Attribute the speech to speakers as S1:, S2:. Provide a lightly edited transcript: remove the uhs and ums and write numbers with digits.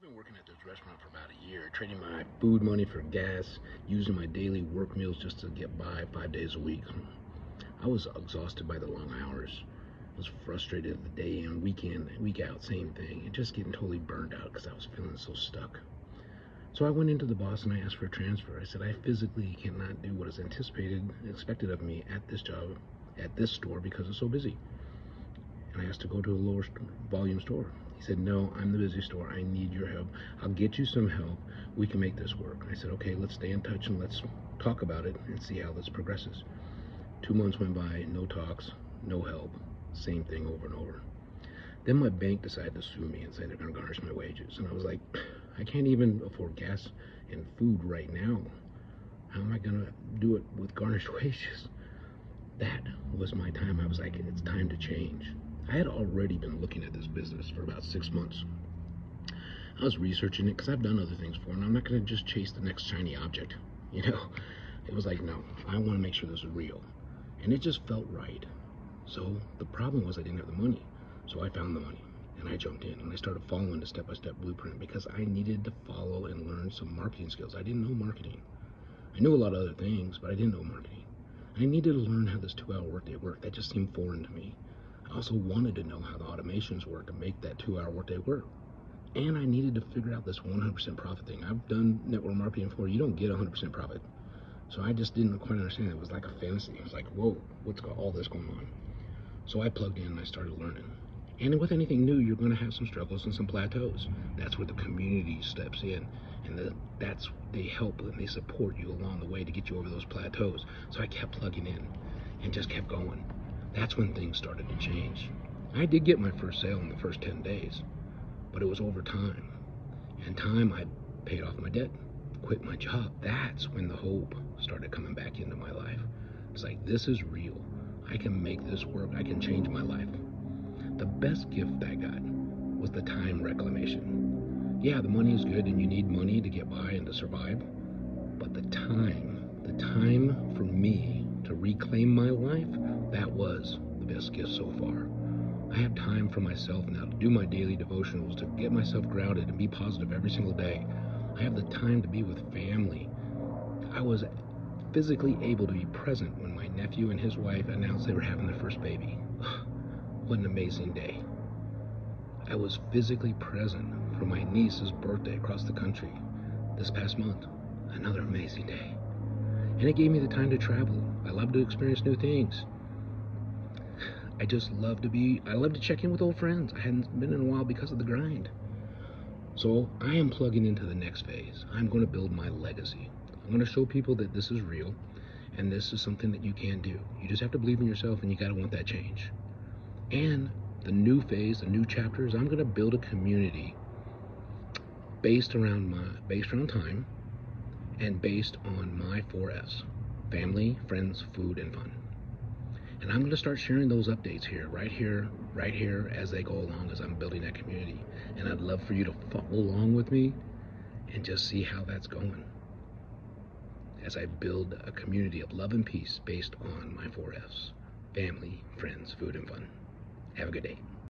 S1: been working at this restaurant for about a year, trading my food money for gas, using my daily work meals just to get by 5 days a week. I was exhausted by the long hours. I was frustrated the day in, week in, week out, same thing, and just getting totally burned out because I was feeling so stuck. So I went into the boss and I asked for a transfer. I said, I physically cannot do what is anticipated and expected of me at this job, at this store, because it's so busy. And I asked to go to a lower volume store. He said, no, I'm the busy store. I need your help. I'll get you some help. We can make this work. I said, okay, let's stay in touch and let's talk about it and see how this progresses. 2 months went by, no talks, no help, same thing over and over. Then my bank decided to sue me and say they're going to garnish my wages. And I was like, I can't even afford gas and food right now. How am I going to do it with garnished wages? That was my time. I was like, it's time to change. I had already been looking at this business for about 6 months. I was researching it because I've done other things for it, and I'm not going to just chase the next shiny object. It was like, no, I want to make sure this is real. And it just felt right. So the problem was I didn't have the money. So I found the money and I jumped in and I started following the step-by-step blueprint because I needed to follow and learn some marketing skills. I didn't know marketing. I knew a lot of other things, but I didn't know marketing. I needed to learn how this 2-hour workday worked. That just seemed foreign to me. I also wanted to know how the automations work to make that 2-hour workday work. And I needed to figure out this 100% profit thing. I've done network marketing before. You don't get 100% profit. So I just didn't quite understand. It was like a fantasy. It was like, whoa, what's all this going on? So I plugged in and I started learning. And with anything new, you're going to have some struggles and some plateaus. That's where the community steps in. And they help and they support you along the way to get you over those plateaus. So I kept plugging in and just kept going. That's when things started to change. I did get my first sale in the first 10 days, but it was over time. And time, I paid off my debt, quit my job. That's when the hope started coming back into my life. It's like, this is real. I can make this work. I can change my life. The best gift I got was the time reclamation. Yeah, the money is good and you need money to get by and to survive, but the time for me to reclaim my life, that was the best gift so far. I have time for myself now to do my daily devotionals, to get myself grounded and be positive every single day. I have the time to be with family. I was physically able to be present when my nephew and his wife announced they were having their first baby. What an amazing day. I was physically present for my niece's birthday across the country this past month. Another amazing day. And it gave me the time to travel. I love to experience new things. I love to check in with old friends. I hadn't been in a while because of the grind. So I am plugging into the next phase. I'm going to build my legacy. I'm going to show people that this is real and this is something that you can do. You just have to believe in yourself and you got to want that change. And the new phase, the new chapters, I'm going to build a community based around time and based on my 4Fs: family, friends, food, and fun. And I'm going to start sharing those updates right here as they go along as I'm building that community. And I'd love for you to follow along with me and just see how that's going as I build a community of love and peace based on my 4Fs: family, friends, food, and fun. Have a good day.